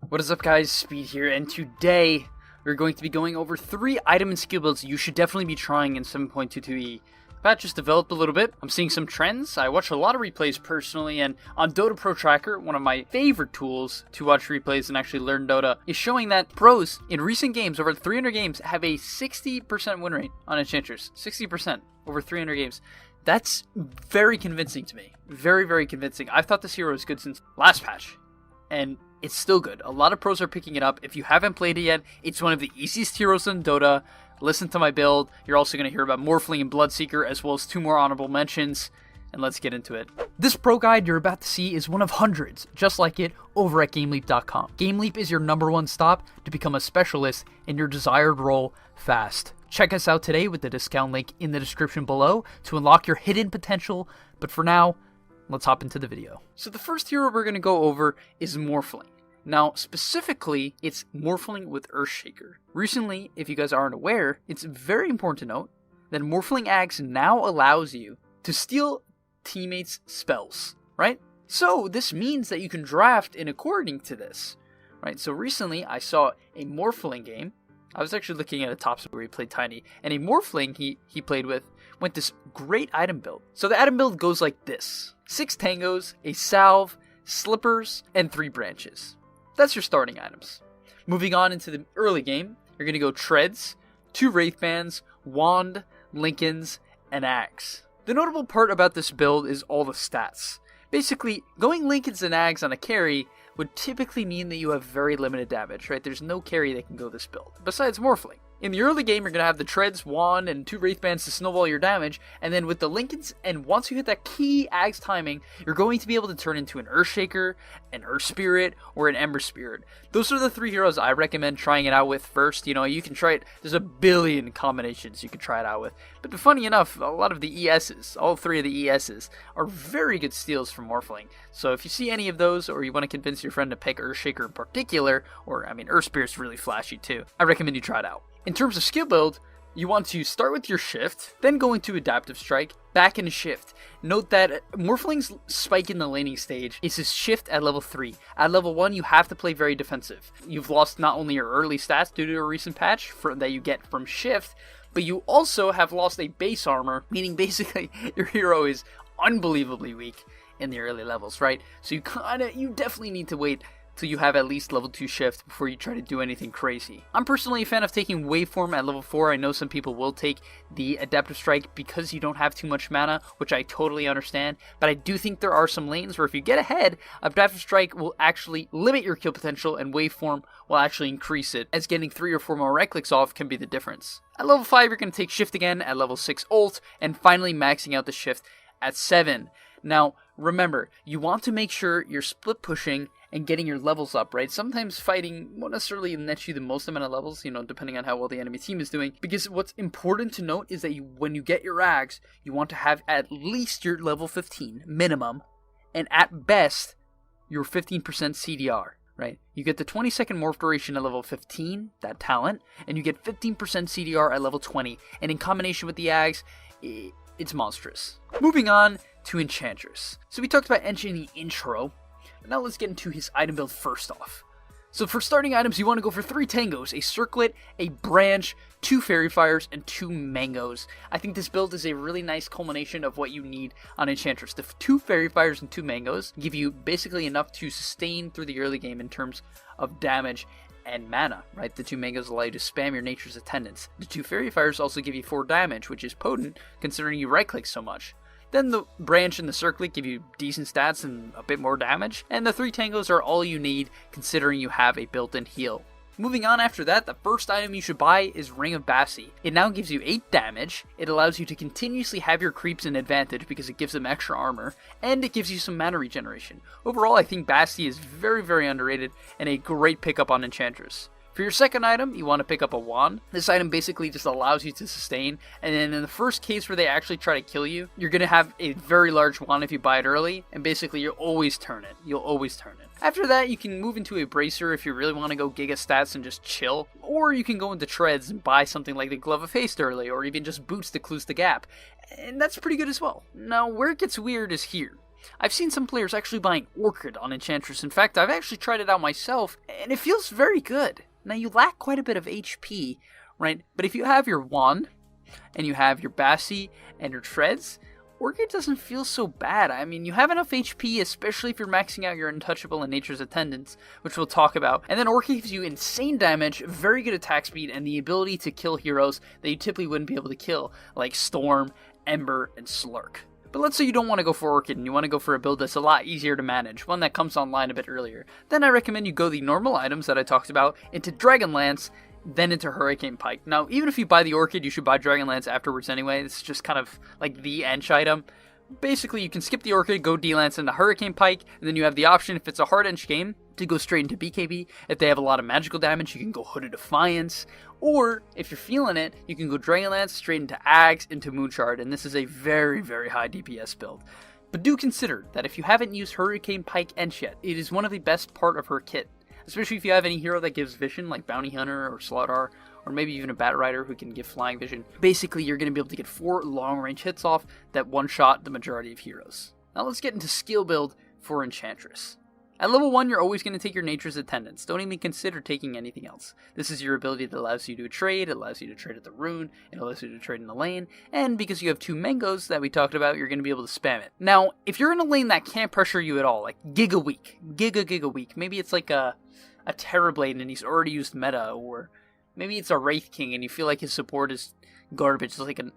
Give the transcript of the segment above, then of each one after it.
What is up, guys? Speed here, and today we're going to be going over 3 item and skill builds you should definitely be trying in 7.22e. Patch just developed a little bit. I'm seeing some trends. I watch a lot of replays personally, and on Dota Pro Tracker, one of my favorite tools to watch replays and actually learn Dota, is showing that pros in recent games, over 300 games, have a 60% win rate on Enchanters. 60% over 300 games. That's very convincing to me. Very, very convincing. I've thought this hero was good since last patch, and it's still good. A lot of pros are picking it up. If you haven't played it yet, it's one of the easiest heroes in Dota. Listen to my build. You're also going to hear about Morphling and Bloodseeker, as well as 2 more honorable mentions. And let's get into it. This pro guide you're about to see is one of hundreds, just like it, over at GameLeap.com. GameLeap is your #1 stop to become a specialist in your desired role fast. Check us out today with the discount link in the description below to unlock your hidden potential. But for now, let's hop into the video. So the first hero we're going to go over is Morphling. Now, specifically, it's Morphling with Earthshaker. Recently, if you guys aren't aware, it's very important to note that Morphling Axe now allows you to steal teammates' spells, right? So this means that you can draft in according to this, right? So recently, I saw a Morphling game. I was actually looking at a top where he played Tiny, and a Morphling he played with went this great item build. So the item build goes like this: 6 tangos, a salve, slippers, and 3 branches. That's your starting items. Moving on into the early game, you're going to go Treads, 2 Wraithbands, Wand, Lincolns, and Axe. The notable part about this build is all the stats. Basically, going Lincolns and Axe on a carry would typically mean that you have very limited damage, right? There's no carry that can go this build, besides Morphling. In the early game, you're going to have the Treads, Wand, and 2 Wraithbands to snowball your damage, and then with the Lincolns, and once you hit that key Axe timing, you're going to be able to turn into an Earthshaker, an Earth Spirit, or an Ember Spirit. Those are the 3 heroes I recommend trying it out with first. You know, you can try it, there's a billion combinations you can try it out with. But funny enough, a lot of the ESs, all 3 of the ESs, are very good steals from Morphling. So if you see any of those, or you want to convince your friend to pick Earthshaker in particular, or, I mean, Earth Spirit's really flashy too, I recommend you try it out. In terms of skill build, you want to start with your Shift, then go into Adaptive Strike, back into Shift. Note that Morphling's spike in the laning stage is his Shift at level 3. At level 1, you have to play very defensive. You've lost not only your early stats due to a recent patch that you get from Shift, but you also have lost a base armor, meaning basically your hero is unbelievably weak in the early levels, right? So you definitely need to wait till you have at least level 2 Shift before you try to do anything crazy. I'm personally a fan of taking Waveform at level 4. I know some people will take the Adaptive Strike because you don't have too much mana, which I totally understand, but I do think there are some lanes where if you get ahead, Adaptive Strike will actually limit your kill potential and Waveform will actually increase it, as getting 3 or 4 more right clicks off can be the difference. At level 5, you're going to take Shift again, at level 6 Ult, and finally maxing out the Shift at 7. Now, remember, you want to make sure you're split pushing and getting your levels up, right? Sometimes fighting won't necessarily net you the most amount of levels, you know, depending on how well the enemy team is doing. Because what's important to note is that when you get your Axe, you want to have at least your level 15 minimum, and at best, your 15% CDR, right? You get the 20-second morph duration at level 15, that talent, and you get 15% CDR at level 20. And in combination with the Axe, it's monstrous. Moving on to Enchantress. So we talked about Ench in the intro. Now let's get into his item build first off. So for starting items, you want to go for 3 tangos, a circlet, a branch, 2 fairy fires, and 2 mangoes. I think this build is a really nice culmination of what you need on Enchantress. The 2 fairy fires and 2 mangoes give you basically enough to sustain through the early game in terms of damage and mana, right? The 2 mangoes allow you to spam your Nature's Attendants. The 2 fairy fires also give you 4 damage, which is potent considering you right click so much. Then the branch and the circlet give you decent stats and a bit more damage, and the 3 tangos are all you need considering you have a built-in heal. Moving on after that, the first item you should buy is Ring of Basti. It now gives you 8 damage, it allows you to continuously have your creeps in advantage because it gives them extra armor, and it gives you some mana regeneration. Overall, I think Basti is very, very underrated and a great pickup on Enchantress. For your second item, you want to pick up a Wand. This item basically just allows you to sustain, and then in the first case where they actually try to kill you, you're going to have a very large Wand if you buy it early, and basically you'll always turn it. You'll always turn it. After that, you can move into a Bracer if you really want to go Giga Stats and just chill, or you can go into Treads and buy something like the Glove of Haste early, or even just Boots to close the gap, and that's pretty good as well. Now, where it gets weird is here. I've seen some players actually buying Orchid on Enchantress. In fact, I've actually tried it out myself, and it feels very good. Now, you lack quite a bit of HP, right? But if you have your Wand, and you have your Bassi and your Treads, Orchid doesn't feel so bad. I mean, you have enough HP, especially if you're maxing out your Untouchable and Nature's Attendants, which we'll talk about. And then Orchid gives you insane damage, very good attack speed, and the ability to kill heroes that you typically wouldn't be able to kill, like Storm, Ember, and Slurk. But let's say you don't want to go for Orchid and you want to go for a build that's a lot easier to manage, one that comes online a bit earlier. Then I recommend you go the normal items that I talked about into Dragonlance, then into Hurricane Pike. Now, even if you buy the Orchid, you should buy Dragonlance afterwards anyway. This is just kind of like the Ench item. Basically, you can skip the Orchid, go D-Lance into Hurricane Pike, and then you have the option, if it's a hard Ench game, to go straight into BKB. If they have a lot of magical damage, you can go Hooded Defiance. Or, if you're feeling it, you can go Dragonlance straight into Ags, into Moonshard, and this is a very, very high DPS build. But do consider that if you haven't used Hurricane Pike Ench yet, it is one of the best part of her kit. Especially if you have any hero that gives vision, like Bounty Hunter or Slardar, or maybe even a Bat Rider who can give flying vision. Basically, you're going to be able to get 4 long-range hits off that one-shot the majority of heroes. Now let's get into skill build for Enchantress. At level 1, you're always going to take your Nature's Attendants. Don't even consider taking anything else. This is your ability that allows you to trade, it allows you to trade at the rune, it allows you to trade in the lane, and because you have 2 mangoes that we talked about, you're going to be able to spam it. Now, if you're in a lane that can't pressure you at all, like Giga Weak, maybe it's like a Terrorblade and he's already used meta, or maybe it's a Wraith King and you feel like his support is garbage,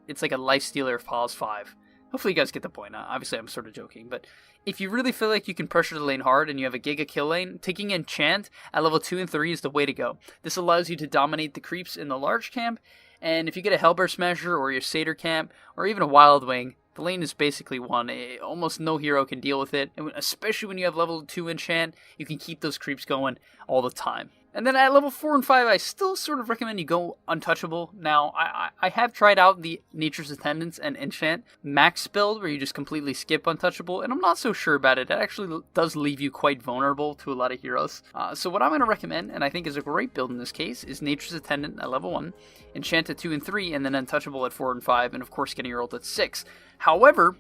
it's like a Lifestealer of Pause 5. Hopefully you guys get the point. Obviously I'm sort of joking, but if you really feel like you can pressure the lane hard and you have a Giga kill lane, taking Enchant at level 2 and 3 is the way to go. This allows you to dominate the creeps in the large camp, and if you get a Hellbear Smasher or your Satyr camp, or even a Wild Wing, the lane is basically won. Almost no hero can deal with it, and especially when you have level 2 Enchant, you can keep those creeps going all the time. And then at level 4 and 5, I still sort of recommend you go Untouchable. Now, I have tried out the Nature's Attendants and Enchant max build, where you just completely skip Untouchable, and I'm not so sure about it. It actually does leave you quite vulnerable to a lot of heroes. So what I'm going to recommend, and I think is a great build in this case, is Nature's Attendant at level 1, Enchant at 2 and 3, and then Untouchable at 4 and 5, and of course getting your ult at 6. However,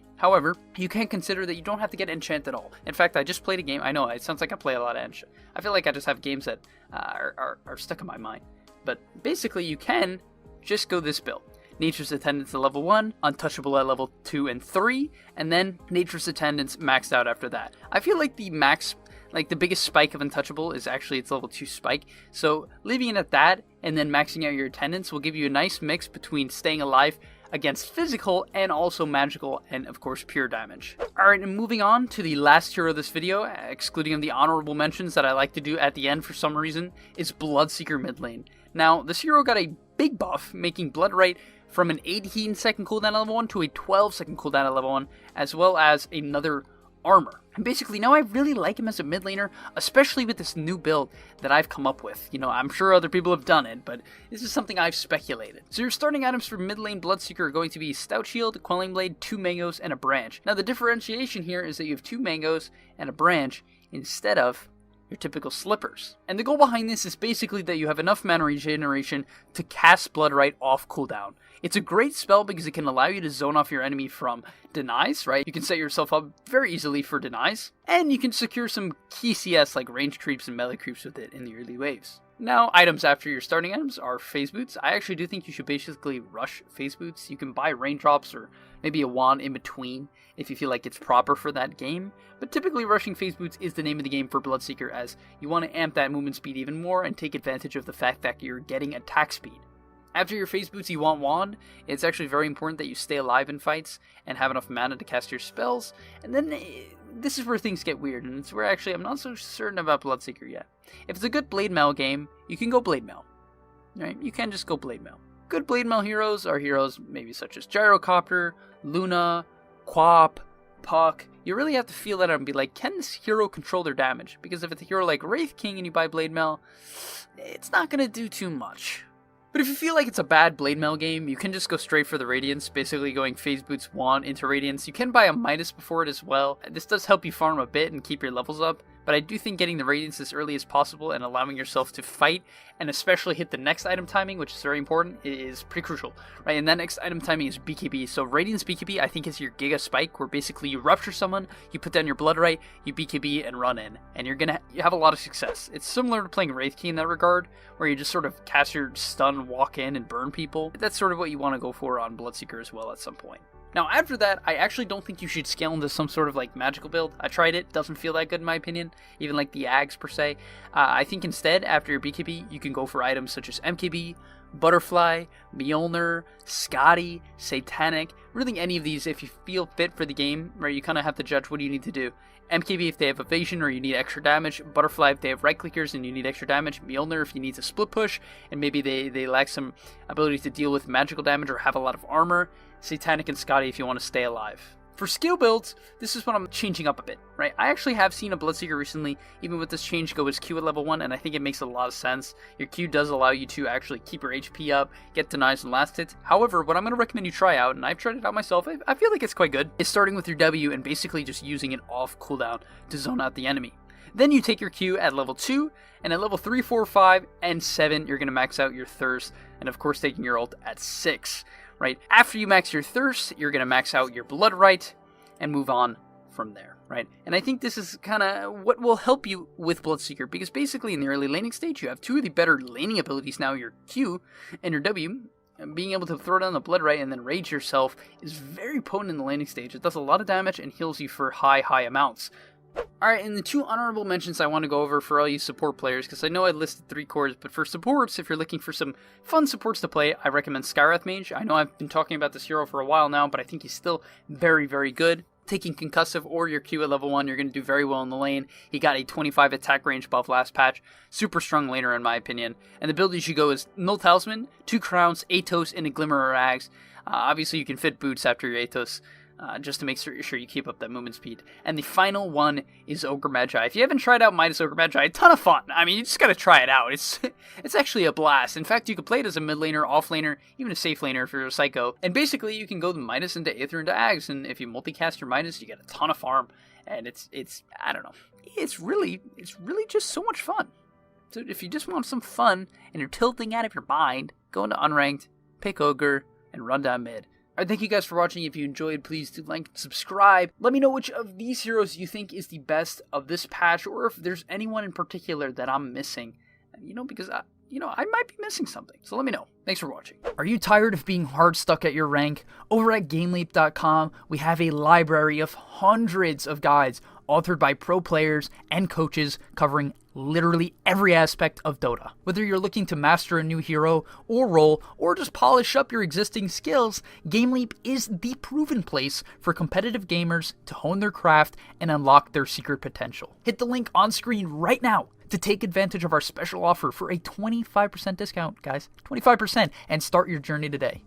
you can consider that you don't have to get Enchant at all. In fact, I just played a game. I know, it sounds like I play a lot of Enchant. I feel like I just have games that are stuck in my mind. But basically, you can just go this build. Nature's Attendants at level 1, Untouchable at level 2 and 3, and then Nature's Attendants maxed out after that. I feel like the biggest spike of Untouchable is actually its level 2 spike, so leaving it at that and then maxing out your Attendants will give you a nice mix between staying alive against physical and also magical and of course pure damage. Alright, and moving on to the last hero of this video, excluding the honorable mentions that I like to do at the end for some reason, is Bloodseeker mid lane. Now, this hero got a big buff, making Blood Right from an 18 second cooldown at level 1 to a 12 second cooldown at level 1, as well as another armor. And basically, now I really like him as a mid laner, especially with this new build that I've come up with. You know, I'm sure other people have done it, but this is something I've speculated. So your starting items for mid lane Bloodseeker are going to be Stout Shield, Quelling Blade, 2 mangoes, and a branch. Now the differentiation here is that you have 2 mangoes and a branch instead of your typical slippers. And the goal behind this is basically that you have enough mana regeneration to cast Blood Right off cooldown. It's a great spell because it can allow you to zone off your enemy from denies, right? You can set yourself up very easily for denies, and you can secure some key CS like range creeps and melee creeps with it in the early waves. Now, items after your starting items are Phase Boots. I actually do think you should basically rush Phase Boots. You can buy Raindrops or maybe a wand in between if you feel like it's proper for that game. But typically rushing Phase Boots is the name of the game for Bloodseeker, as you want to amp that movement speed even more and take advantage of the fact that you're getting attack speed. After your Phase Boots, you want Wand. It's actually very important that you stay alive in fights and have enough mana to cast your spells. And then this is where things get weird, and it's where actually I'm not so certain about Bloodseeker yet. If it's a good Blade Mail game, you can go Blade Mail. Right? You can just go Blade Mail. Good Blade Mail heroes are heroes maybe such as Gyrocopter, Luna, Quap, Puck. You really have to feel that out and be like, can this hero control their damage? Because if it's a hero like Wraith King and you buy Blade Mail, it's not going to do too much. But if you feel like it's a bad Blade Mail game, you can just go straight for the Radiance, basically going Phase Boots Wand into Radiance. You can buy a Midas before it as well. This does help you farm a bit and keep your levels up, but I do think getting the Radiance as early as possible and allowing yourself to fight, and especially hit the next item timing, which is very important, is pretty crucial, right? And that next item timing is BKB. So Radiance BKB, I think, is your Giga Spike, where basically you rupture someone, you put down your Blood Right, you BKB and run in, and you have a lot of success. It's similar to playing Wraith Key in that regard, where you just sort of cast your stun, walk in, and burn people. That's sort of what you want to go for on Bloodseeker as well at some point. Now, after that, I actually don't think you should scale into some sort of like magical build. I tried it, doesn't feel that good in my opinion, even like the Ags per se. I think instead, after your BKB, you can go for items such as MKB, Butterfly, Mjolnir, Scotty, Satanic, really any of these if you feel fit for the game, where you kind of have to judge what do you need to do. MKB if they have evasion or you need extra damage, Butterfly if they have right clickers and you need extra damage, Mjolnir if you need to split push and maybe they lack some ability to deal with magical damage or have a lot of armor, Satanic and Scotty if you want to stay alive. For skill builds, this is what I'm changing up a bit, right? I actually have seen a Bloodseeker recently, even with this change, go as Q at level 1, and I think it makes a lot of sense. Your Q does allow you to actually keep your HP up, get denies and last hits. However, what I'm going to recommend you try out, and I've tried it out myself, I feel like it's quite good, is starting with your W and basically just using it off cooldown to zone out the enemy. Then you take your Q at level 2, and at level 3, 4, 5, and 7, you're going to max out your Thirst, and of course taking your ult at 6. Right? After you max your Thirst, you're going to max out your Blood Right and move on from there, right? And I think this is kind of what will help you with Bloodseeker, because basically in the early laning stage, you have two of the better laning abilities now, your Q and your W. And being able to throw down the Blood Right and then rage yourself is very potent in the laning stage. It does a lot of damage and heals you for high amounts. Alright, and the two honorable mentions I want to go over for all you support players, because I know I listed 3 cores, but for supports, if you're looking for some fun supports to play, I recommend Skywrath Mage. I know I've been talking about this hero for a while now, but I think he's still very good. Taking Concussive or your Q at level 1, you're going to do very well in the lane. He got a 25 attack range buff last patch. Super strong laner in my opinion. And the build you should go is Null Talisman, 2 Crowns, Atos, and a Glimmer or Ags. Obviously you can fit boots after your Atos. Just to make sure you keep up that movement speed. And the final one is Ogre Magi. If you haven't tried out Midas Ogre Magi, a ton of fun. I mean, you just gotta try it out. It's actually a blast. In fact, you can play it as a mid laner, off laner, even a safe laner if you're a Psycho. And basically, you can go the Midas into Aether into Ags, and if you multicast your Midas, you get a ton of farm. And it's I don't know. It's really just so much fun. So if you just want some fun and you're tilting out of your mind, go into Unranked, pick Ogre, and run down mid. Alright, thank you guys for watching. If you enjoyed, please do like and subscribe. Let me know which of these heroes you think is the best of this patch, or if there's anyone in particular that I'm missing. Because I might be missing something. So let me know. Thanks for watching. Are you tired of being hard stuck at your rank? Over at GameLeap.com, we have a library of hundreds of guides authored by pro players and coaches covering literally every aspect of Dota. Whether you're looking to master a new hero or role, or just polish up your existing skills, GameLeap is the proven place for competitive gamers to hone their craft and unlock their secret potential. Hit the link on screen right now to take advantage of our special offer for a 25% discount, guys. 25%, and start your journey today.